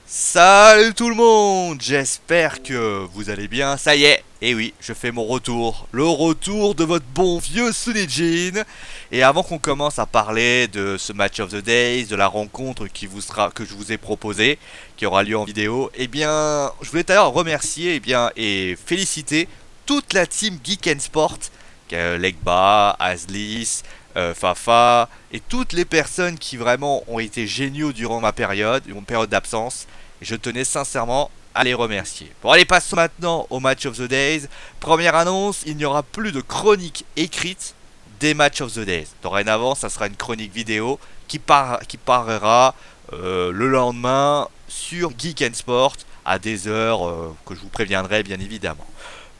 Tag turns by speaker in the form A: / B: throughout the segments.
A: Salut tout le monde, j'espère que vous allez bien, ça y est, et oui, je fais mon retour, le retour de votre bon vieux Sunejin. Et avant qu'on commence à parler de ce Match of the Days, de la rencontre que je vous ai proposée, qui aura lieu en vidéo, eh bien, je voulais d'ailleurs remercier et féliciter toute la team Geek and Sport, Legba, Aslis, Fafa, et toutes les personnes qui vraiment ont été géniaux durant mon période d'absence. Et je tenais sincèrement à les remercier. Bon, allez, passons maintenant au Match of the Days. Première annonce, il n'y aura plus de chronique écrite des Match of the Days. Dorénavant, ça sera une chronique vidéo qui parera le lendemain sur Geek and Sport à des heures que je vous préviendrai bien évidemment.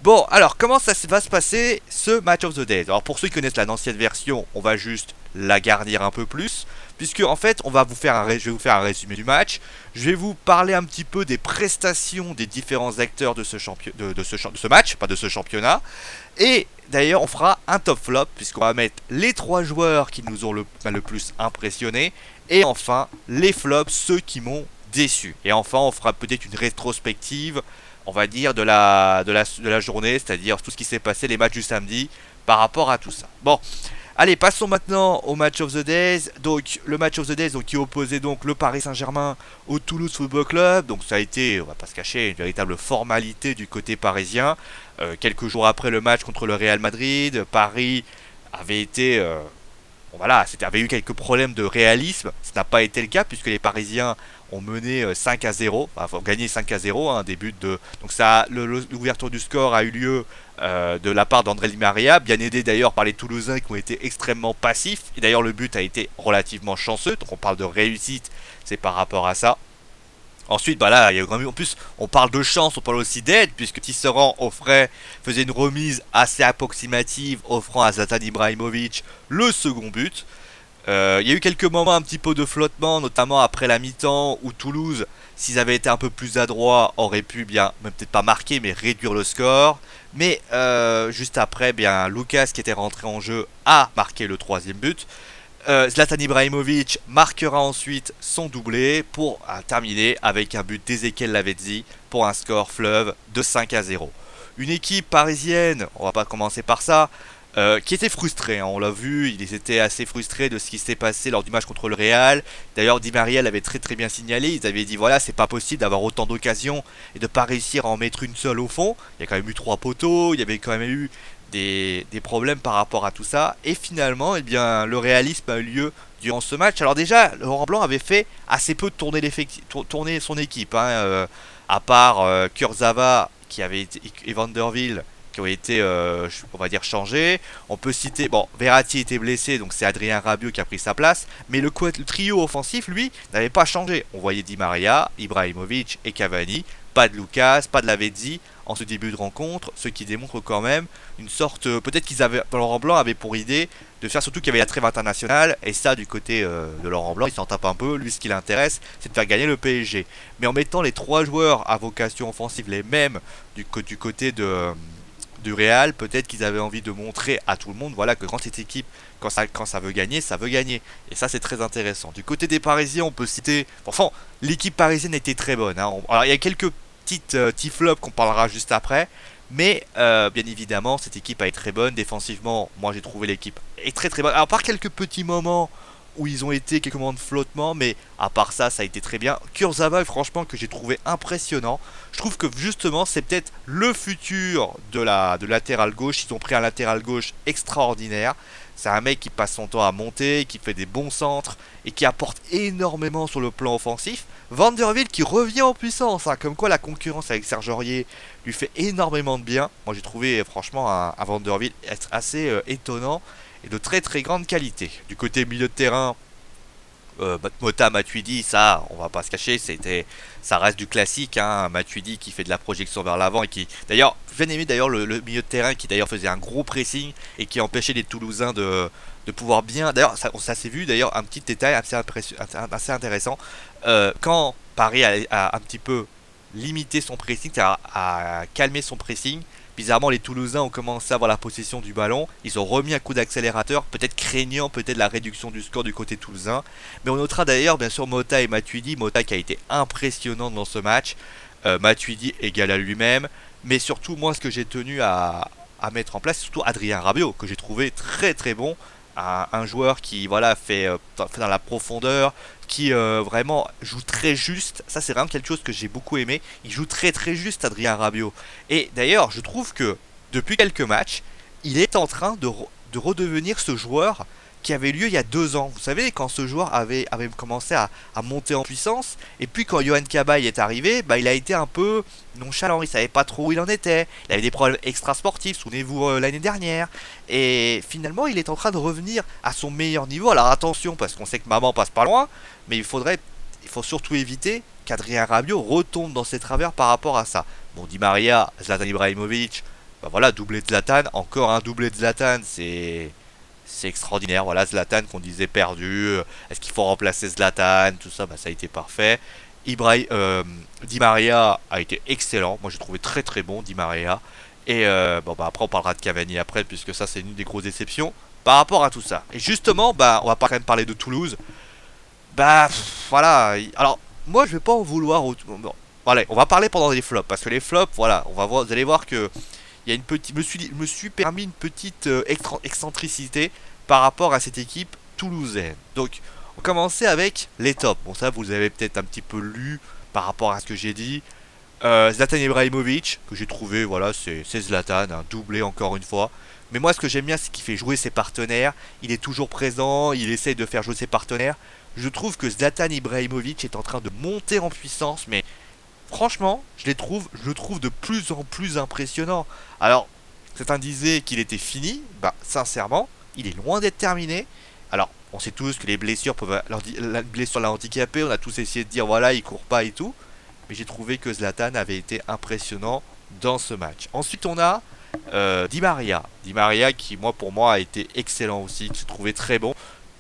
A: Bon, alors comment ça va se passer ce Match of the Days? Alors pour ceux qui connaissent l'ancienne version, on va juste la garnir un peu plus, puisque en fait je vais vous faire un résumé du match. Je vais vous parler un petit peu des prestations des différents acteurs de ce match, pas de ce championnat. Et d'ailleurs on fera un top flop, puisqu'on va mettre les trois joueurs qui nous ont le plus impressionné, et enfin les flops, ceux qui m'ont déçu. Et enfin on fera peut-être une rétrospective, on va dire, de la journée, c'est-à-dire tout ce qui s'est passé, les matchs du samedi, par rapport à tout ça. Bon, allez, passons maintenant au Match of the Days. Donc, le Match of the Days qui opposait donc le Paris Saint-Germain au Toulouse Football Club. Donc, ça a été, on va pas se cacher, une véritable formalité du côté parisien. Quelques jours après le match contre le Real Madrid, Paris avait été bon, voilà, avait eu quelques problèmes de réalisme. Ce n'a pas été le cas puisque les Parisiens ont mené 5-0, enfin ont gagné 5-0, hein, des buts de. Donc l'ouverture du score a eu lieu de la part d'André Di Maria, bien aidé d'ailleurs par les Toulousains qui ont été extrêmement passifs. Et d'ailleurs le but a été relativement chanceux, donc on parle de réussite, c'est par rapport à ça. Ensuite, bah là, il y a eu en plus, on parle de chance, on parle aussi d'aide, puisque Tisserand faisait une remise assez approximative, offrant à Zlatan Ibrahimovic le second but. Il y a eu quelques moments un petit peu de flottement, notamment après la mi-temps, où Toulouse, s'ils avaient été un peu plus adroits, aurait pu bien, même peut-être pas marquer, mais réduire le score. Mais juste après, bien, Lucas, qui était rentré en jeu, a marqué le troisième but. Zlatan Ibrahimovic marquera ensuite son doublé pour terminer avec un but d'Ezequiel Lavezzi pour un score fleuve de 5-0. Une équipe parisienne, on va pas commencer par ça, qui était frustrée, hein, on l'a vu, ils étaient assez frustrés de ce qui s'est passé lors du match contre le Real. D'ailleurs, Di Maria l'avait très très bien signalé, ils avaient dit voilà, c'est pas possible d'avoir autant d'occasions et de pas réussir à en mettre une seule au fond. Il y a quand même eu trois poteaux, il y avait quand même eu des problèmes par rapport à tout ça. Et finalement, eh bien, le réalisme a eu lieu durant ce match. Alors déjà, Laurent Blanc avait fait assez peu tourner son équipe, hein, à part Kurzawa et Vanderville qui ont été, on va dire, changés. On peut citer, bon, Verratti était blessé, donc c'est Adrien Rabiot qui a pris sa place, mais le trio offensif, lui, n'avait pas changé. On voyait Di Maria, Ibrahimovic et Cavani, pas de Lucas, pas de Lavezzi en ce début de rencontre, ce qui démontre quand même une sorte, peut-être Laurent Blanc avait pour idée de faire, surtout qu'il y avait la trêve internationale, et ça du côté de Laurent Blanc, il s'en tape un peu, lui ce qui l'intéresse, c'est de faire gagner le PSG. Mais en mettant les trois joueurs à vocation offensive les mêmes du côté du Real, peut-être qu'ils avaient envie de montrer à tout le monde, voilà, que quand cette équipe, quand ça veut gagner, ça veut gagner. Et ça, c'est très intéressant. Du côté des Parisiens, on peut citer, enfin, l'équipe parisienne était très bonne, hein. Alors, il y a quelques petits flops qu'on parlera juste après, mais bien évidemment, cette équipe a été très bonne. Défensivement, moi, j'ai trouvé l'équipe est très très bonne. Alors, par quelques petits moments où ils ont été quelques moments de flottement, mais à part ça, ça a été très bien. Kurzawa, franchement, que j'ai trouvé impressionnant. Je trouve que justement, c'est peut-être le futur de latéral gauche. Ils ont pris un latéral gauche extraordinaire. C'est un mec qui passe son temps à monter, qui fait des bons centres et qui apporte énormément sur le plan offensif. Vanderville qui revient en puissance, hein, comme quoi la concurrence avec Serge Aurier lui fait énormément de bien. Moi j'ai trouvé franchement un Vanderville être assez étonnant et de très très grande qualité. Du côté milieu de terrain, Mota Matuidi, ça, on va pas se cacher, ça reste du classique, hein. Matuidi qui fait de la projection vers l'avant et qui, d'ailleurs, j'ai bien aimé d'ailleurs le milieu de terrain qui d'ailleurs faisait un gros pressing et qui empêchait les Toulousains de pouvoir bien. D'ailleurs, ça s'est vu d'ailleurs un petit détail assez intéressant. Quand Paris a un petit peu limité son pressing, à calmer son pressing, Bizarrement, les Toulousains ont commencé à avoir la possession du ballon. Ils ont remis un coup d'accélérateur, peut-être craignant peut-être la réduction du score du côté toulousain. Mais on notera d'ailleurs bien sûr Mota et Matuidi. Mota qui a été impressionnant dans ce match. Matuidi égal à lui-même. Mais surtout, moi, ce que j'ai tenu à mettre en place, c'est surtout Adrien Rabiot, que j'ai trouvé très très bon. Un joueur qui voilà fait dans la profondeur, qui vraiment joue très juste. Ça c'est vraiment quelque chose que j'ai beaucoup aimé. Il joue très très juste Adrien Rabiot. Et d'ailleurs je trouve que depuis quelques matchs, il est en train de redevenir ce joueur qui avait lieu il y a 2 ans. Vous savez, quand ce joueur avait commencé à monter en puissance, et puis quand Johan Cabaye est arrivé, bah, il a été un peu nonchalant, il savait pas trop où il en était, il avait des problèmes extra-sportifs, souvenez-vous l'année dernière, et finalement il est en train de revenir à son meilleur niveau. Alors attention, parce qu'on sait que maman passe pas loin, mais il faut surtout éviter qu'Adrien Rabiot retombe dans ses travers par rapport à ça. Bon, Di Maria, Zlatan Ibrahimovic, bah voilà, doublé de Zlatan, encore un doublé de Zlatan, c'est extraordinaire. Voilà, Zlatan qu'on disait perdu. Est-ce qu'il faut remplacer Zlatan? Tout ça, bah, ça a été parfait. Di Maria a été excellent. Moi, j'ai trouvé très très bon Di Maria. Et bon, bah, après, on parlera de Cavani après, puisque ça, c'est une des grosses déceptions par rapport à tout ça. Et justement, bah, on va pas quand même parler de Toulouse. Bah, voilà. Alors, moi, je vais pas en vouloir. Bon, allez, on va parler pendant les flops, parce que les flops, voilà, on va voir. Vous allez voir que il y a une petite, me suis permis une petite excentricité par rapport à cette équipe toulousaine. Donc, on commençait avec les tops. Bon, ça, vous avez peut-être un petit peu lu par rapport à ce que j'ai dit. Zlatan Ibrahimovic, que j'ai trouvé, voilà, c'est Zlatan, un doublé encore une fois. Mais moi, ce que j'aime bien, c'est qu'il fait jouer ses partenaires. Il est toujours présent, il essaye de faire jouer ses partenaires. Je trouve que Zlatan Ibrahimovic est en train de monter en puissance, mais franchement, je le trouve de plus en plus impressionnant. Alors, certains disaient qu'il était fini. Bah, sincèrement, il est loin d'être terminé. Alors, on sait tous que les blessures peuvent, la blessure l'a handicapé. On a tous essayé de dire voilà, il court pas et tout. Mais j'ai trouvé que Zlatan avait été impressionnant dans ce match. Ensuite, on a Di Maria. Di Maria qui, moi, pour moi, a été excellent aussi. Que j'ai trouvé très bon.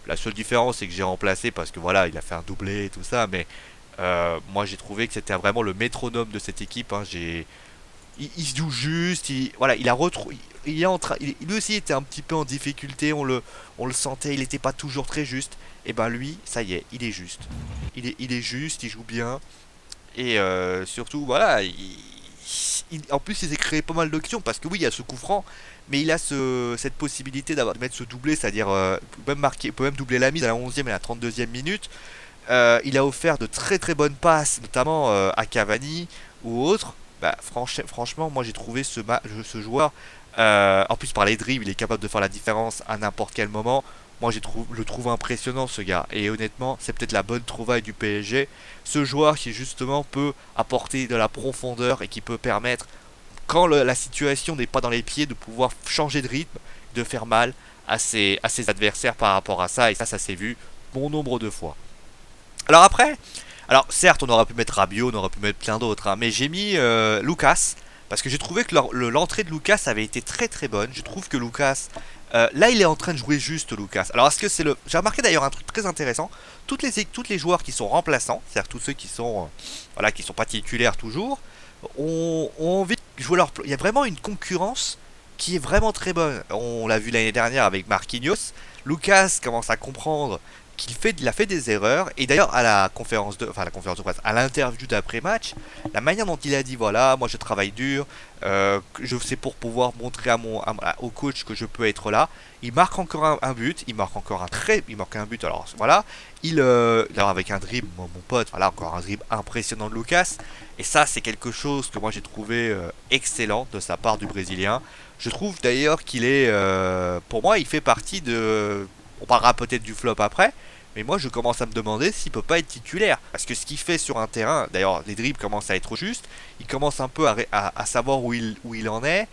A: La seule différence, c'est que j'ai remplacé parce que voilà, il a fait un doublé et tout ça. Mais moi, j'ai trouvé que c'était vraiment le métronome de cette équipe. Hein. Il se joue juste. Voilà, il a retrouvé. Il est en train. Lui aussi était un petit peu en difficulté. On le sentait. Il n'était pas toujours très juste. Et ben lui, ça y est, il est juste. Il est juste. Il joue bien. Et surtout, voilà. En plus, il s'est créé pas mal d'occasions parce que oui, il y a ce coup franc, mais il a cette possibilité de mettre ce doublé, c'est-à-dire peut même doubler la mise à la 11e et à la 32e minute. Il a offert de très très bonnes passes, notamment à Cavani ou autre. Bah, franchement, moi j'ai trouvé ce joueur, en plus par les dribbles, il est capable de faire la différence à n'importe quel moment. Moi je le trouve impressionnant ce gars. Et honnêtement, c'est peut-être la bonne trouvaille du PSG. Ce joueur qui justement peut apporter de la profondeur et qui peut permettre, quand la situation n'est pas dans les pieds, de pouvoir changer de rythme, de faire mal à ses adversaires par rapport à ça. Et ça s'est vu bon nombre de fois. Alors après, alors certes on aurait pu mettre Rabiot, on aurait pu mettre plein d'autres, hein, mais j'ai mis Lucas, parce que j'ai trouvé que l'entrée de Lucas avait été très très bonne. Je trouve que Lucas, là il est en train de jouer juste Lucas. Alors est-ce que c'est le... J'ai remarqué d'ailleurs un truc très intéressant, toutes les joueurs qui sont remplaçants, c'est-à-dire tous ceux qui sont, voilà, qui sont pas titulaires toujours, ont envie de jouer leur... Il y a vraiment une concurrence qui est vraiment très bonne. On l'a vu l'année dernière avec Marquinhos. Lucas commence à comprendre il a fait des erreurs. Et d'ailleurs à la conférence de presse, à l'interview d'après match, la manière dont il a dit voilà, moi je travaille dur, je sais pour pouvoir montrer au coach que je peux être là. Il marque encore un but, il marque un but. Alors voilà, alors avec un dribble, mon pote, voilà encore un dribble impressionnant de Lucas. Et ça c'est quelque chose que moi j'ai trouvé excellent de sa part du Brésilien. Je trouve d'ailleurs qu'il est, pour moi, il fait partie de... On parlera peut-être du flop après, mais moi je commence à me demander s'il peut pas être titulaire. Parce que ce qu'il fait sur un terrain, d'ailleurs les dribbles commencent à être justes, il commence un peu à savoir où il en est.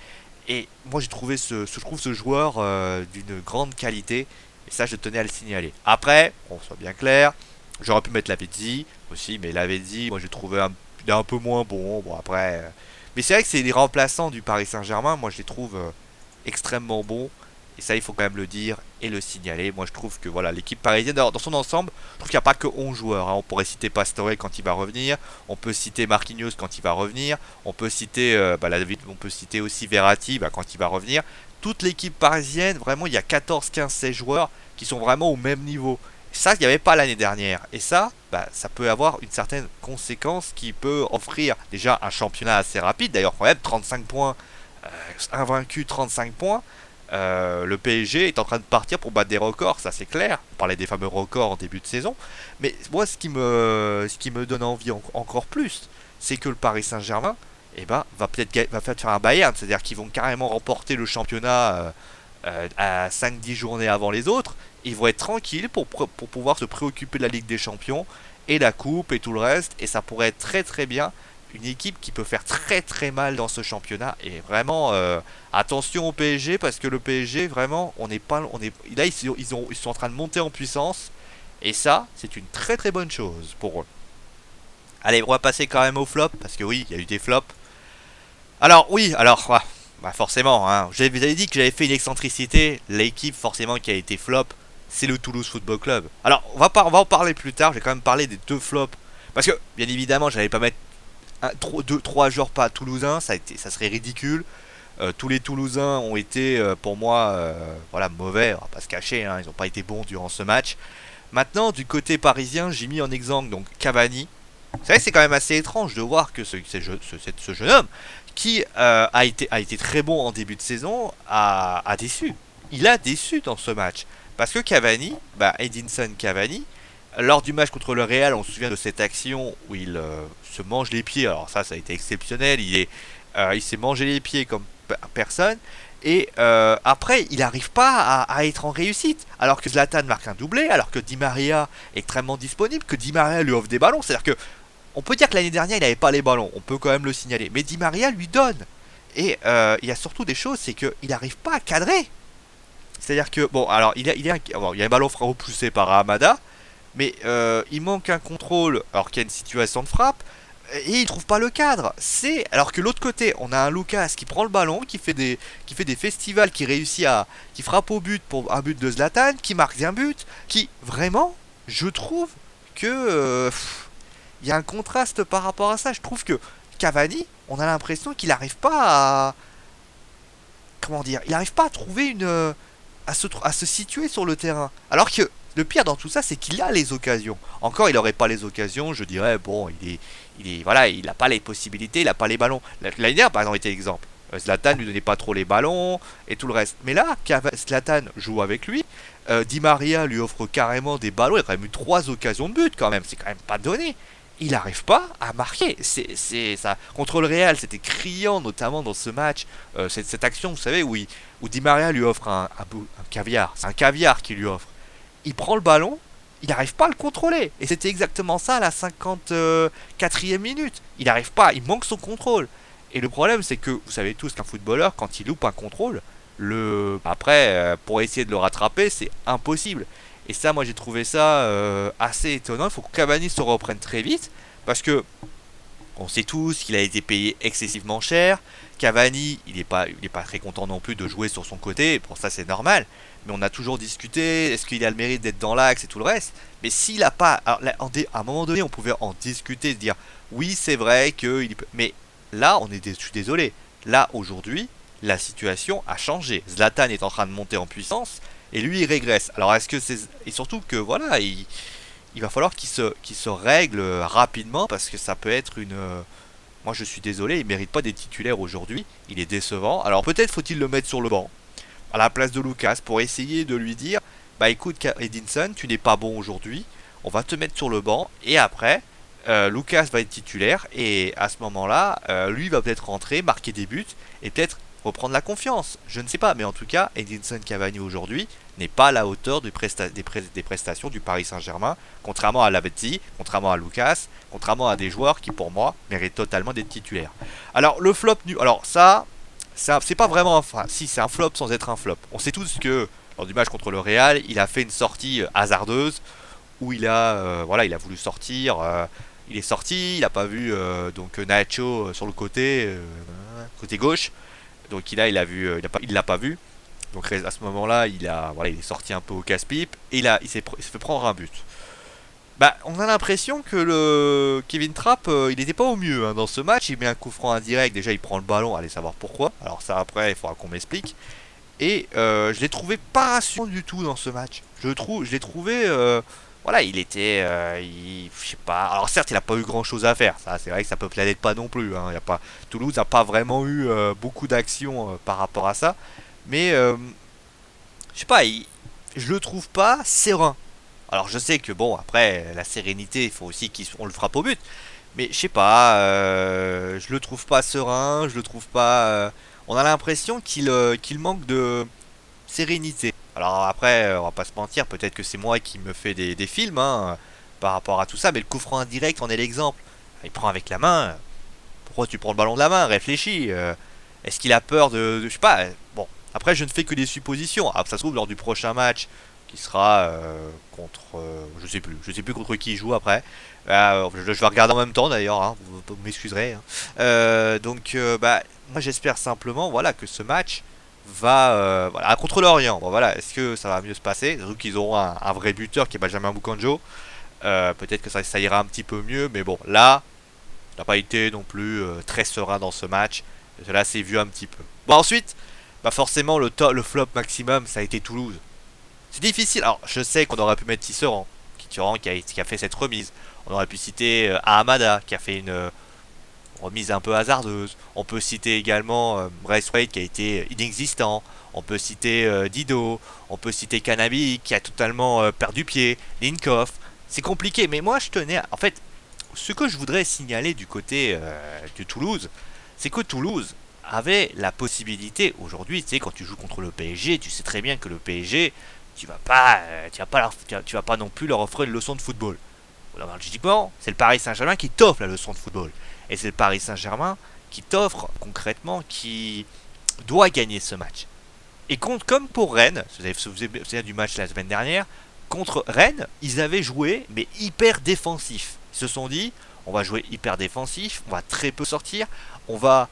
A: Et moi j'ai trouvé je trouve ce joueur d'une grande qualité, et ça je tenais à le signaler. Après, on soit bien clair, j'aurais pu mettre Lavezzi aussi, mais Lavezzi, moi j'ai trouvé il est un peu moins bon. Bon après... Mais c'est vrai que c'est les remplaçants du Paris Saint-Germain, moi je les trouve extrêmement bons. Et ça, il faut quand même le dire et le signaler. Moi, je trouve que voilà, l'équipe parisienne, dans son ensemble, je trouve qu'il n'y a pas que 11 joueurs. Hein. On pourrait citer Pastore quand il va revenir. On peut citer Marquinhos quand il va revenir. On peut citer, on peut citer aussi Verratti quand il va revenir. Toute l'équipe parisienne, vraiment, il y a 14, 15, 16 joueurs qui sont vraiment au même niveau. Ça, il n'y avait pas l'année dernière. Et ça, ça peut avoir une certaine conséquence qui peut offrir déjà un championnat assez rapide. D'ailleurs, quand même, 35 points, invaincu 35 points. Le PSG est en train de partir pour battre des records, ça c'est clair. On parlait des fameux records en début de saison. Mais moi, ce qui me donne envie encore plus, c'est que le Paris Saint-Germain va peut-être faire un Bayern. C'est-à-dire qu'ils vont carrément remporter le championnat à 5-10 journées avant les autres. Ils vont être tranquilles pour pouvoir se préoccuper de la Ligue des Champions et la Coupe et tout le reste. Et ça pourrait être très très bien une équipe qui peut faire très très mal dans ce championnat. Et vraiment, attention au PSG parce que le PSG, vraiment, on n'est pas, on est, là ils sont en train de monter en puissance. Et ça, c'est une très très bonne chose pour eux. Allez, on va passer quand même au flop parce que oui, il y a eu des flops. Alors oui, alors forcément, hein, je vous avais dit que j'avais fait une excentricité. L'équipe forcément qui a été flop, c'est le Toulouse Football Club. Alors on va en parler plus tard. Je vais quand même parler des deux flops parce que bien évidemment, j'allais pas mettre deux, trois joueurs pas toulousains, ça serait ridicule. Tous les Toulousains ont été pour moi voilà, mauvais, on va pas se cacher, hein, ils n'ont pas été bons durant ce match. Maintenant, du côté parisien, j'ai mis en exemple donc Cavani. Vous savez, c'est quand même assez étrange de voir que ce jeune homme, qui a été très bon en début de saison, a déçu. Il a déçu dans ce match. Parce que Cavani, Edinson Cavani, lors du match contre le Real, on se souvient de cette action où il se mange les pieds. Alors ça a été exceptionnel. Il s'est mangé les pieds comme personne. Et après, il n'arrive pas à être en réussite. Alors que Zlatan marque un doublé, alors que Di Maria est extrêmement disponible, que Di Maria lui offre des ballons. C'est-à-dire que on peut dire que l'année dernière, il n'avait pas les ballons. On peut quand même le signaler. Mais Di Maria lui donne. Et il y a surtout des choses, c'est qu'il n'arrive pas à cadrer. C'est-à-dire que, bon, alors, il y a un ballon repoussé par Hamada. Mais il manque un contrôle alors qu'il y a une situation de frappe et il trouve pas le cadre. C'est alors que l'autre côté, on a un Lucas qui prend le ballon, qui fait des festivals, qui frappe au but pour un but de Zlatan, qui marque un but, qui vraiment, je trouve que il y a un contraste par rapport à ça. Je trouve que Cavani, on a l'impression qu'il n'arrive pas à comment dire, il n'arrive pas à trouver à se situer sur le terrain. Alors que le pire dans tout ça, c'est qu'il a les occasions. Encore, il n'aurait pas les occasions, je dirais, bon, voilà, il n'a pas les possibilités, il n'a pas les ballons. L'année dernière, par exemple, était exemple. Zlatan lui donnait pas trop les ballons et tout le reste. Mais là, Zlatan joue avec lui. Di Maria lui offre carrément des ballons. Il a quand même eu 3 occasions de but quand même. C'est quand même pas donné. Il n'arrive pas à marquer. C'est ça. Contre le Real, c'était criant, notamment dans ce match. Cette action, vous savez, où Di Maria lui offre un caviar. C'est un caviar qu'il lui offre. Il prend le ballon, il n'arrive pas à le contrôler. Et c'était exactement ça à la 54e minute. Il n'arrive pas, il manque son contrôle. Et le problème, c'est que vous savez tous qu'un footballeur, quand il loupe un contrôle, après, pour essayer de le rattraper, c'est impossible. Et ça, moi, j'ai trouvé ça assez étonnant. Il faut que Cavani se reprenne très vite. Parce que on sait tous qu'il a été payé excessivement cher. Cavani, il est pas très content non plus de jouer sur son côté. Pour ça, c'est normal. Mais on a toujours discuté. Est-ce qu'il a le mérite d'être dans l'axe et tout le reste? Mais s'il a pas, alors, là, à un moment donné, on pouvait en discuter, se dire oui, c'est vrai que mais là, je suis désolé. Là, aujourd'hui, la situation a changé. Zlatan est en train de monter en puissance et lui, il régresse. Alors, est-ce que c'est et surtout que voilà, il va falloir qu'il se règle rapidement parce que ça peut être une. Moi je suis désolé, il mérite pas d'être titulaire aujourd'hui. Il est décevant. Alors peut-être faut-il le mettre sur le banc à la place de Lucas pour essayer de lui dire bah écoute Edinson, tu n'es pas bon aujourd'hui. On va te mettre sur le banc et après Lucas va être titulaire et à ce moment-là, lui va peut-être rentrer, marquer des buts et peut-être reprendre la confiance. Je ne sais pas, mais en tout cas, Edinson Cavani aujourd'hui n'est pas à la hauteur des prestations du Paris Saint-Germain, contrairement à Lavezzi, contrairement à Lucas, contrairement à des joueurs qui pour moi méritent totalement d'être titulaires. Alors le flop alors ça, c'est pas vraiment si c'est un flop sans être un flop. On sait tous que lors du match contre le Real, il a fait une sortie hasardeuse où il a voulu sortir. Il est sorti, il n'a pas vu donc Nacho sur le côté gauche. Donc il a vu, il l'a pas vu. Donc à ce moment-là, il est sorti un peu au casse-pipe et il s'est fait prendre un but. Bah, on a l'impression que le Kevin Trapp, il n'était pas au mieux hein, dans ce match. Il met un coup franc indirect. Déjà, il prend le ballon. Allez savoir pourquoi. Alors ça, après, il faudra qu'on m'explique. Et je l'ai trouvé pas rassurant du tout dans ce match. Je l'ai trouvé, voilà, il était, je sais pas. Alors certes, il a pas eu grand chose à faire. Ça, c'est vrai que ça peut planer pas non plus. Hein. Il y a pas, Toulouse n'a pas vraiment eu beaucoup d'actions par rapport à ça. Mais je sais pas, je le trouve pas serein. Alors je sais que bon, après la sérénité, il faut aussi qu'on le frappe au but. Mais je sais pas, je le trouve pas serein, je le trouve pas. On a l'impression qu'il manque de sérénité. Alors après, on va pas se mentir, peut-être que c'est moi qui me fais des films hein, par rapport à tout ça, mais le coup franc indirect en est l'exemple. Il prend avec la main. Pourquoi tu prends le ballon de la main? Réfléchis. Est-ce qu'il a peur je sais pas. Bon, après je ne fais que des suppositions. Ah, ça se trouve lors du prochain match qui sera contre, je sais plus contre qui il joue après. Je vais regarder en même temps d'ailleurs, hein, vous m'excuserez. Hein. Bah, moi j'espère simplement, voilà, que ce match va, voilà, contre l'Orient. Bon, voilà, est-ce que ça va mieux se passer? Surtout qu'ils auront un vrai buteur qui est Benjamin Mukanjo. Peut-être que ça ira un petit peu mieux, mais bon, là, il n'a pas été non plus très serein dans ce match. Là, c'est vu un petit peu. Bon, ensuite, bah forcément, le flop maximum, ça a été Toulouse. C'est difficile. Alors, je sais qu'on aurait pu mettre Tisserand, qui a fait cette remise. On aurait pu citer Ahamada, qui a fait une remise un peu hasardeuse. On peut citer également Braithwaite, qui a été inexistant. On peut citer Dido. On peut citer Canabi, qui a totalement perdu pied. Linkoff. C'est compliqué, mais moi, je tenais en fait, ce que je voudrais signaler du côté de Toulouse, c'est que Toulouse avait la possibilité aujourd'hui, tu sais, quand tu joues contre le PSG, tu sais très bien que le PSG, tu vas pas non plus leur offrir une leçon de football. Alors, logiquement, c'est le Paris Saint-Germain qui t'offre la leçon de football. Et c'est le Paris Saint-Germain qui t'offre concrètement, qui doit gagner ce match. Et comme pour Rennes, vous avez souvenez du match la semaine dernière, contre Rennes, ils avaient joué, mais hyper défensif. Ils se sont dit, on va jouer hyper défensif, on va très peu sortir, on va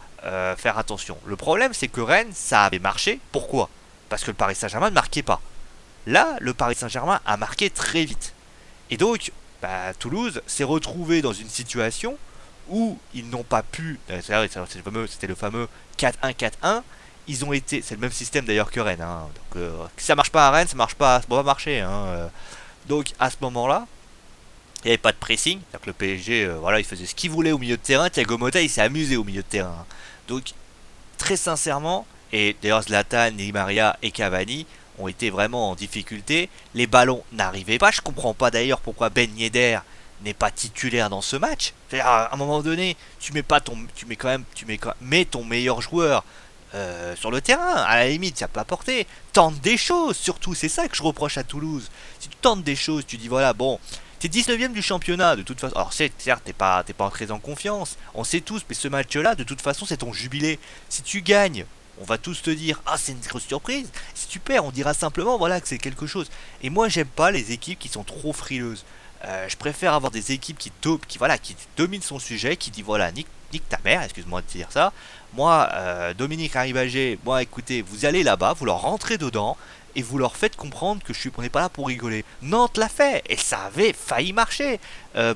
A: faire attention. Le problème, c'est que Rennes, ça avait marché. Pourquoi? Parce que le Paris Saint-Germain ne marquait pas. Là, le Paris Saint-Germain a marqué très vite. Et donc, bah, Toulouse s'est retrouvé dans une situation où ils n'ont pas pu. C'était le fameux 4-1, 4-1. Ils ont été. C'est le même système d'ailleurs que Rennes. Hein. Donc, si ça marche pas à Rennes, ça marche pas. Ça va pas marcher. Hein. Donc, à ce moment-là, il n'y avait pas de pressing. Donc, le PSG, voilà, il faisait ce qu'il voulait au milieu de terrain. Thiago Motta, il s'est amusé au milieu de terrain. Hein. Donc, très sincèrement, et d'ailleurs Zlatan, Di Maria et Cavani ont été vraiment en difficulté. Les ballons n'arrivaient pas. Je comprends pas d'ailleurs pourquoi Ben Yedder n'est pas titulaire dans ce match. À un moment donné, mets ton meilleur joueur sur le terrain. À la limite, ça peut apporter. Tente des choses, surtout. C'est ça que je reproche à Toulouse. Si tu tentes des choses, tu dis voilà, bon, t'es 19ème du championnat, de toute façon. Alors, certes, t'es pas très en confiance. On sait tous, mais ce match-là, de toute façon, c'est ton jubilé. Si tu gagnes, on va tous te dire ah c'est une grosse surprise. Si tu perds, on dira simplement voilà que c'est quelque chose. Et moi j'aime pas les équipes qui sont trop frileuses. Je préfère avoir des équipes qui dominent son sujet, qui dit voilà nique ta mère, excuse-moi de dire ça. Moi Dominique Arribagé, moi écoutez, vous allez là-bas, vous leur rentrez dedans et vous leur faites comprendre que on n'est pas là pour rigoler. Nantes l'a fait et ça avait failli marcher.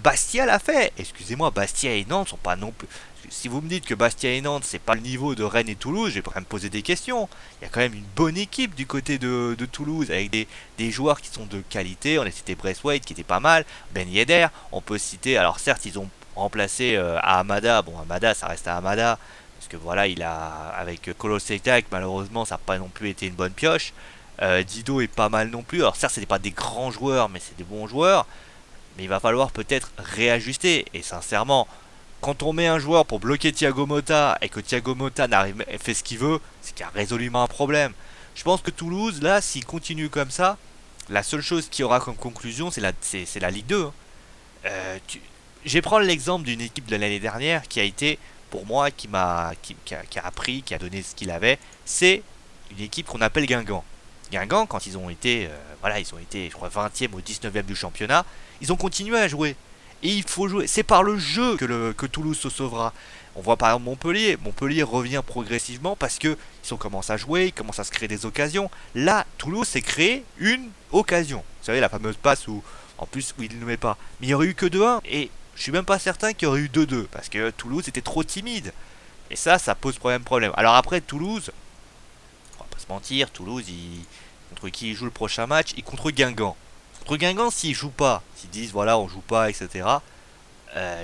A: Bastia l'a fait. Excusez-moi, Bastia et Nantes sont pas non plus. Si vous me dites que Bastia et Nantes c'est pas le niveau de Rennes et Toulouse, je vais quand même poser des questions. Il y a quand même une bonne équipe du côté de Toulouse avec des joueurs qui sont de qualité. On a cité Braithwaite qui était pas mal, Ben Yedder. On peut citer, alors certes ils ont remplacé Ahamada. Bon Ahamada ça reste à Ahamada parce que voilà il a avec Kolo Sektak malheureusement ça n'a pas non plus été une bonne pioche. Dido est pas mal non plus. Alors certes c'est pas des grands joueurs mais c'est des bons joueurs. Mais il va falloir peut-être réajuster et sincèrement. Quand on met un joueur pour bloquer Thiago Motta et que Thiago Motta fait ce qu'il veut, c'est qu'il y a résolument un problème. Je pense que Toulouse, là, s'il continue comme ça, la seule chose qu'il y aura comme conclusion, c'est la Ligue 2. Hein. Je vais prendre l'exemple d'une équipe de l'année dernière qui a été, pour moi, qui a appris, qui a donné ce qu'il avait. C'est une équipe qu'on appelle Guingamp. Guingamp, quand ils ont été, je crois, 20e ou 19e du championnat, ils ont continué à jouer. Et il faut jouer. C'est par le jeu que Toulouse se sauvera. On voit par exemple Montpellier. Montpellier revient progressivement parce que ils ont commencé à jouer, ils commencent à se créer des occasions. Là, Toulouse s'est créé une occasion. Vous savez, la fameuse passe où, en plus, où il ne met pas. Mais il n'y aurait eu que 2-1. Et je suis même pas certain qu'il y aurait eu 2-2. Parce que Toulouse était trop timide. Et ça pose problème. Alors après, Toulouse, on va pas se mentir, Toulouse, contre qui il joue le prochain match? Il contre Guingamp. Contre Guingamp, s'ils jouent pas, s'ils disent voilà, on joue pas, etc.,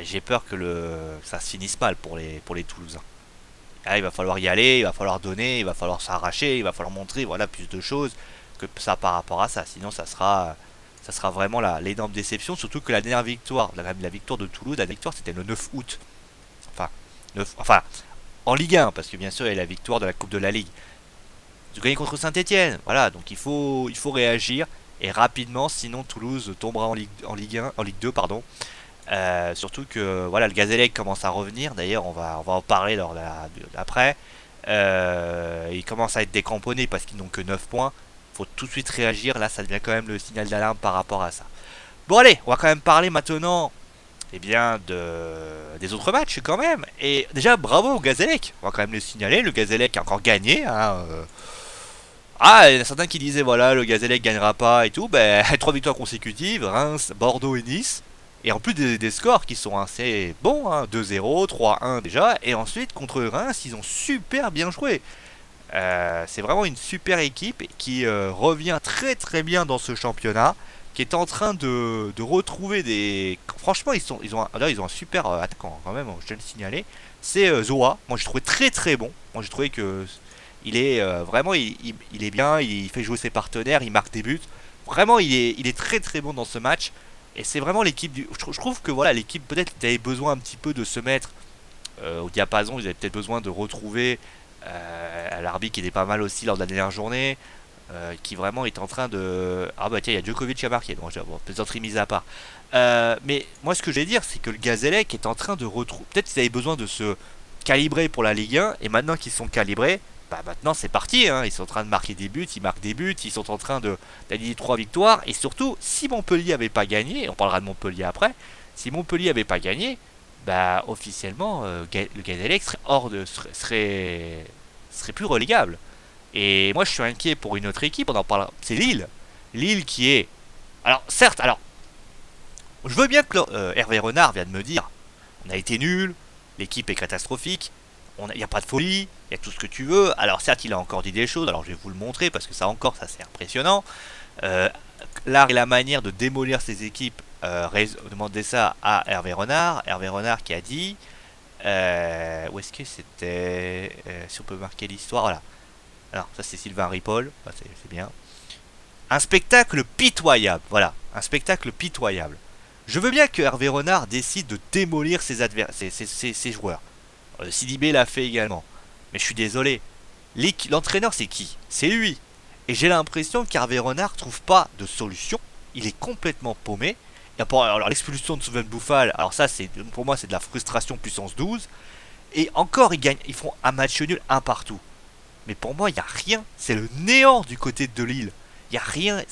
A: j'ai peur que ça se finisse mal pour les Toulousains. Ah, il va falloir y aller, il va falloir donner, il va falloir s'arracher, il va falloir montrer voilà, plus de choses que ça par rapport à ça. Sinon, ça sera vraiment l'énorme déception. Surtout que la dernière victoire, la victoire de Toulouse, la victoire c'était le 9 août. Enfin, en Ligue 1, parce que bien sûr, il y a la victoire de la Coupe de la Ligue. Ils ont gagné contre Saint-Etienne. Voilà, donc il faut réagir et rapidement, sinon Toulouse tombera en Ligue 1, en Ligue 2, pardon. Surtout que voilà, le Gazélec commence à revenir. D'ailleurs, on va en parler lors d'après. Ils commencent à être décramponnés parce qu'ils n'ont que 9 points. Il faut tout de suite réagir. Là, ça devient quand même le signal d'alarme par rapport à ça. Bon, allez, on va quand même parler maintenant des autres matchs quand même. Et déjà, bravo au Gazélec. On va quand même le signaler. Le Gazélec a encore gagné. Hein, il y en a certains qui disaient voilà, le Gazélec gagnera pas et tout. Ben, 3 victoires consécutives, Reims, Bordeaux et Nice. Et en plus des scores qui sont assez bons, hein, 2-0, 3-1 déjà. Et ensuite, contre Reims, ils ont super bien joué. C'est vraiment une super équipe qui revient très très bien dans ce championnat, qui est en train de retrouver des... Franchement, ils ont un super attaquant quand même, je tiens à le signaler. C'est Zoa. Moi, j'ai trouvé très très bon. Moi, j'ai trouvé que il est vraiment, il est bien, il fait jouer ses partenaires, il marque des buts. Vraiment, il est très très bon dans ce match. Et c'est vraiment l'équipe du... Je trouve que voilà, l'équipe peut-être avait besoin un petit peu de se mettre au diapason. Ils avaient peut-être besoin de retrouver l'arbitre qui était pas mal aussi lors de la dernière journée. Qui vraiment est en train de... Ah bah tiens, il y a Djokovic qui a marqué. Bon, plaisanterie mise à part. Mais moi ce que je vais dire, c'est que le Gazélec est en train de retrouver... Peut-être qu'ils avaient besoin de se calibrer pour la Ligue 1. Et maintenant qu'ils sont calibrés, bah maintenant c'est parti, hein. Ils sont en train de marquer des buts, ils marquent des buts, ils sont en train d'aligner 3 victoires. Et surtout, si Montpellier avait pas gagné, on parlera de Montpellier après, si Montpellier avait pas gagné, bah officiellement le Gazélec serait plus relégable. Et moi je suis inquiet pour une autre équipe, on en parlera, c'est Lille. Lille qui est... Alors certes, je veux bien que Hervé Renard vienne de me dire, on a été nul, l'équipe est catastrophique, il n'y a pas de folie, il y a tout ce que tu veux. Alors certes, il a encore dit des choses, alors je vais vous le montrer parce que ça encore, ça c'est impressionnant. L'art et la manière de démolir ces équipes, demandez ça à Hervé Renard. Hervé Renard qui a dit, où est-ce que c'était, si on peut marquer l'histoire, voilà. Alors ça c'est Sylvain Ripoll, c'est bien. Un spectacle pitoyable, voilà, un spectacle pitoyable. Je veux bien que Hervé Renard décide de démolir ses joueurs. Sidibé l'a fait également. Mais je suis désolé. L'entraîneur, c'est qui? C'est lui. Et j'ai l'impression qu'Hervé Renard trouve pas de solution. Il est complètement paumé. Et alors l'expulsion de Souven Bouffal, alors ça, pour moi, c'est de la frustration puissance 12. Et encore, ils font un match nul, un partout. Mais pour moi, il n'y a rien. C'est le néant du côté de Lille. Il n'y a rien,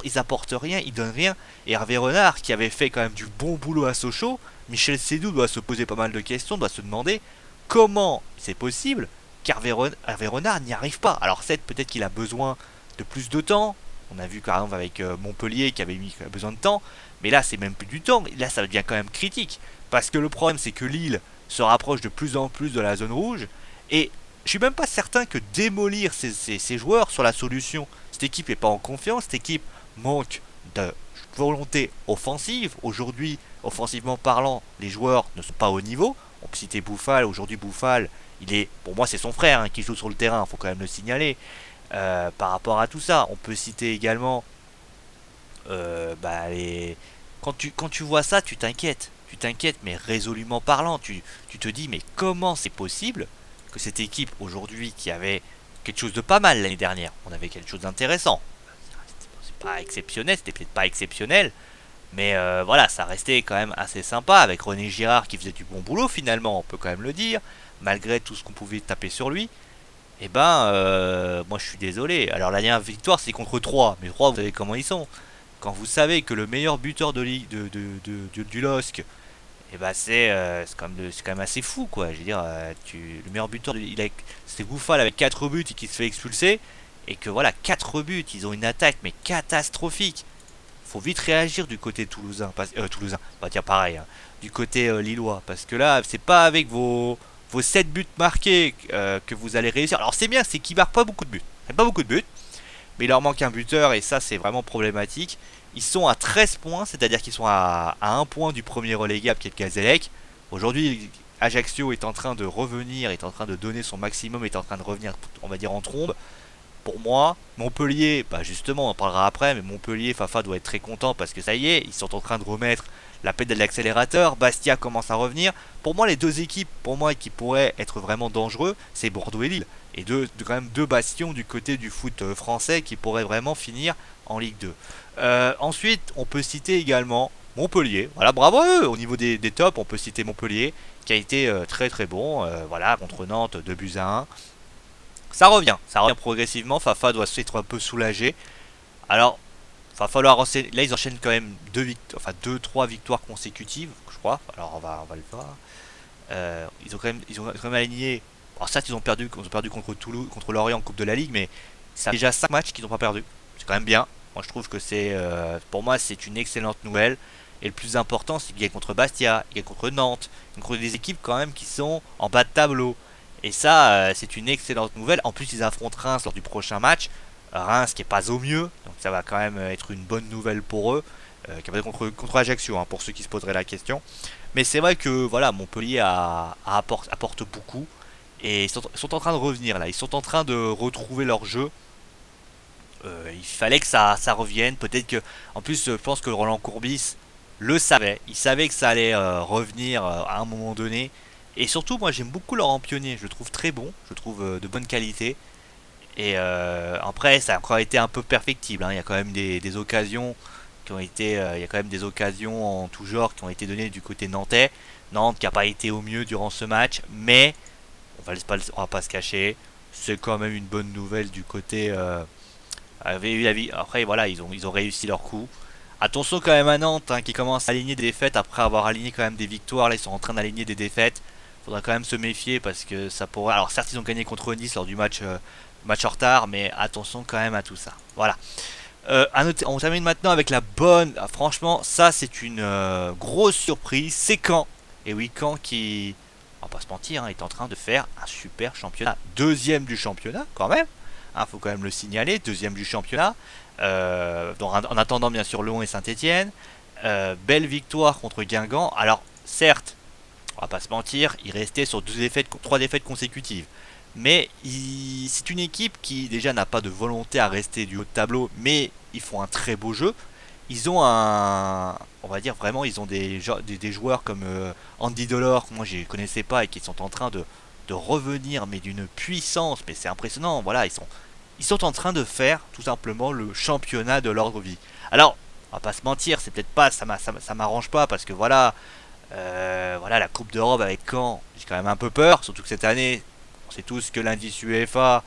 A: ils apportent rien, ils donnent rien. Et Hervé Renard, qui avait fait quand même du bon boulot à Sochaux, Michel Sédou doit se poser pas mal de questions, doit se demander comment c'est possible qu'Hervé Renard n'y arrive pas. Alors peut-être qu'il a besoin de plus de temps. On a vu par exemple avec Montpellier qui avait besoin de temps. Mais là, c'est même plus du temps. Là, ça devient quand même critique. Parce que le problème, c'est que Lille se rapproche de plus en plus de la zone rouge. Et je suis même pas certain que démolir ces joueurs soit la solution. Cette équipe n'est pas en confiance. Cette équipe manque de volonté offensive. Aujourd'hui, offensivement parlant, les joueurs ne sont pas au niveau. On peut citer Bouffal. Aujourd'hui, Bouffal, pour moi, c'est son frère qui joue sur le terrain. Il faut quand même le signaler. Par rapport à tout ça, on peut citer également quand tu vois ça, tu t'inquiètes. Tu t'inquiètes, mais résolument parlant. Tu te dis, mais comment c'est possible que cette équipe, aujourd'hui, qui avait quelque chose de pas mal l'année dernière, on avait quelque chose d'intéressant. C'est pas exceptionnel, c'était peut-être pas exceptionnel. Mais voilà, ça restait quand même assez sympa avec René Girard qui faisait du bon boulot finalement, on peut quand même le dire, malgré tout ce qu'on pouvait taper sur lui. Et moi je suis désolé. Alors la dernière victoire c'est contre 3, mais 3 vous savez comment ils sont. Quand vous savez que le meilleur buteur du LOSC et bah c'est quand même assez fou quoi. Je veux dire, le meilleur buteur, c'est Bouffal avec 4 buts et qui se fait expulser. Et que voilà, 4 buts, ils ont une attaque mais catastrophique. Faut vite réagir du côté toulousain, toulousain, on va dire pareil, hein, du côté lillois, parce que là, c'est pas avec vos 7 buts marqués que vous allez réussir. Alors c'est bien, c'est qu'ils marquent pas beaucoup de buts, pas beaucoup de buts, mais il leur manque un buteur et ça c'est vraiment problématique. Ils sont à 13 points, c'est-à-dire qu'ils sont à 1 point du premier relégable qui est le Gazélec. Aujourd'hui, Ajaccio est en train de revenir, est en train de donner son maximum, est en train de revenir, on va dire, en trombe. Pour moi, Montpellier, bah justement, on en parlera après, mais Montpellier, Fafa doit être très content parce que ça y est, ils sont en train de remettre la pédale d'accélérateur. Bastia commence à revenir. Pour moi, les deux équipes, pour moi, qui pourraient être vraiment dangereux, c'est Bordeaux et Lille. Et quand même deux bastions du côté du foot français qui pourraient vraiment finir en Ligue 2. Ensuite, on peut citer également Montpellier. Voilà, bravo à eux. Au niveau des tops, on peut citer Montpellier qui a été très très bon. Voilà, contre Nantes, 2 buts à 1. Ça revient progressivement. Fafa doit s'être un peu soulagé. Alors, va falloir enchaîner. Là, ils enchaînent quand même 2-3 victoires consécutives, je crois. Alors, on va le voir. Ils ont quand même aligné. Alors, certes, ils ont perdu contre Toulouse, contre Lorient en Coupe de la Ligue, mais ça fait déjà 5 matchs qu'ils n'ont pas perdu. C'est quand même bien. Moi, je trouve que pour moi, c'est une excellente nouvelle. Et le plus important, c'est qu'ils gagnent contre Bastia, ils gagnent contre Nantes, contre des équipes quand même qui sont en bas de tableau. Et ça, c'est une excellente nouvelle. En plus, ils affrontent Reims lors du prochain match. Reims qui est pas au mieux, donc ça va quand même être une bonne nouvelle pour eux. Qui va être contre Ajaccio, hein, pour ceux qui se poseraient la question. Mais c'est vrai que voilà, Montpellier apporte beaucoup. Et ils sont en train de revenir là. Ils sont en train de retrouver leur jeu. Il fallait que ça revienne. Peut-être que. En plus, je pense que Roland Courbis le savait. Il savait que ça allait revenir à un moment donné. Et surtout, moi j'aime beaucoup Laurent Pionnier. Je le trouve très bon. Je le trouve de bonne qualité. Et après, ça a encore été un peu perfectible, hein. Il y a quand même des occasions qui ont été, il y a quand même des occasions en tout genre qui ont été données du côté nantais. Nantes qui n'a pas été au mieux durant ce match, mais on va pas se cacher, c'est quand même une bonne nouvelle du côté. Avait eu la vie. Après, voilà, ils ont réussi leur coup. Attention quand même à Nantes, hein, qui commence à aligner des défaites après avoir aligné quand même des victoires. Là, ils sont en train d'aligner des défaites. Faudra quand même se méfier parce que ça pourrait. Alors certes, ils ont gagné contre Nice lors du match en retard, mais attention quand même à tout ça. Voilà. On termine maintenant avec la bonne. Ah, franchement, ça c'est une grosse surprise. C'est Caen. Et oui, Caen qui, on va pas se mentir, hein, est en train de faire un super championnat. Deuxième du championnat quand même. Faut quand même le signaler. Deuxième du championnat. En attendant bien sûr Lyon et Saint-Etienne. Belle victoire contre Guingamp. Alors certes, on va pas se mentir, il restait sur 3 défaites consécutives. Mais c'est une équipe qui déjà n'a pas de volonté à rester du haut de tableau, mais ils font un très beau jeu. Ils ont on va dire vraiment, ils ont des joueurs comme Andy Delors, que moi je ne connaissais pas et qui sont en train de revenir, mais d'une puissance, mais c'est impressionnant. Voilà, ils sont en train de faire tout simplement le championnat de leur vie. Alors, on va pas se mentir, c'est peut-être pas, ça m'arrange pas parce que voilà, voilà la Coupe d'Europe avec Caen, j'ai quand même un peu peur, surtout que cette année, on sait tous que l'indice UEFA,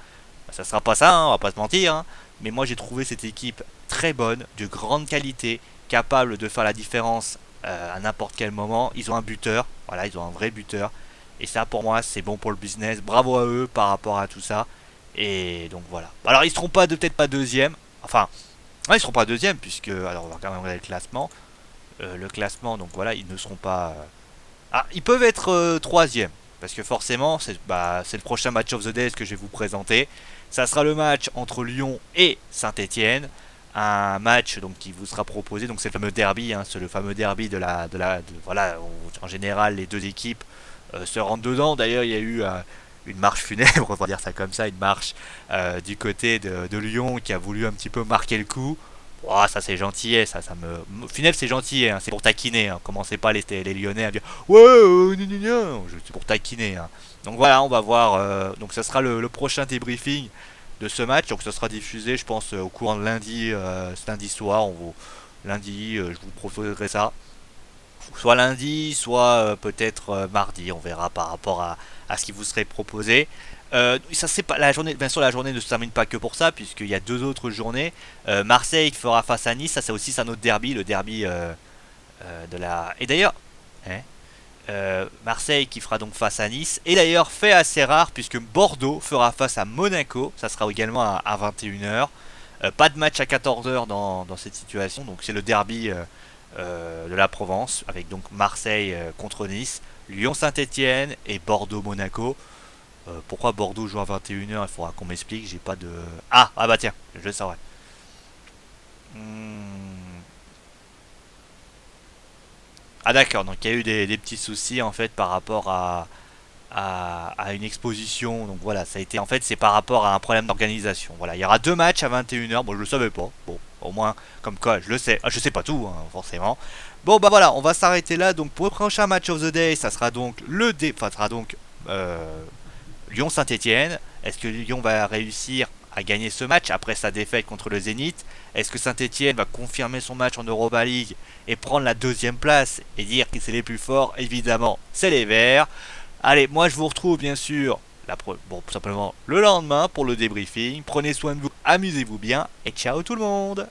A: ça sera pas ça, hein, on va pas se mentir. Hein. Mais moi j'ai trouvé cette équipe très bonne, de grande qualité, capable de faire la différence à n'importe quel moment. Ils ont un buteur, voilà, ils ont un vrai buteur. Et ça pour moi c'est bon pour le business. Bravo à eux par rapport à tout ça. Et donc voilà. Alors ils seront pas peut-être pas deuxième. Enfin, ils seront pas deuxième puisque alors on va quand même regarder le classement. Le classement, donc voilà, ils ne seront pas. Ils peuvent être troisième. Parce que forcément, c'est le prochain match of the day que je vais vous présenter. Ça sera le match entre Lyon et Saint-Etienne. Un match donc, qui vous sera proposé. Donc c'est le fameux derby. Hein, c'est le fameux derby voilà, où, en général, les deux équipes se rentrent dedans. D'ailleurs, il y a eu une marche funèbre, on va dire ça comme ça. Une marche du côté de Lyon qui a voulu un petit peu marquer le coup. Oh, ça c'est gentil, Funèbre c'est gentil, hein, c'est pour taquiner, hein. Commencez pas les Lyonnais à dire ouais, c'est pour taquiner. Hein. Donc voilà, on va voir. Donc ça sera le prochain débriefing de ce match. Donc ça sera diffusé, je pense, au courant de lundi, ce lundi soir. Lundi, je vous proposerai ça. Soit lundi, soit peut-être mardi. On verra par rapport à ce qui vous serait proposé. Ça c'est pas la journée. Bien sûr, la journée ne se termine pas que pour ça, puisqu'il y a 2 autres journées. Marseille qui fera face à Nice. Ça c'est aussi un autre derby, le derby de la. Et d'ailleurs, hein, Marseille qui fera donc face à Nice. Et d'ailleurs, fait assez rare puisque Bordeaux fera face à Monaco. Ça sera également à 21h. Pas de match à 14h dans cette situation. Donc c'est le derby de la Provence avec donc Marseille contre Nice, Lyon Saint-Etienne et Bordeaux Monaco. Pourquoi Bordeaux joue à 21h? Il faudra qu'on m'explique. J'ai pas de. Ah bah tiens, je le saurais. Hmm. Ah d'accord, donc il y a eu des petits soucis en fait par rapport à une exposition. Donc voilà, ça a été en fait c'est par rapport à un problème d'organisation. Voilà, il y aura deux matchs à 21h. Bon, je le savais pas. Bon, au moins comme quoi je le sais. Ah, je sais pas tout hein, forcément. Bon bah voilà, on va s'arrêter là. Donc pour le prochain match of the day, ça sera donc enfin, ça sera donc Lyon Saint-Etienne. Est-ce que Lyon va réussir à gagner ce match après sa défaite contre le Zénith? Est-ce que Saint-Etienne va confirmer son match en Europa League et prendre la deuxième place et dire que c'est les plus forts? Évidemment, c'est les Verts. Allez, moi je vous retrouve bien sûr bon, tout simplement le lendemain pour le débriefing. Prenez soin de vous, amusez-vous bien et ciao tout le monde.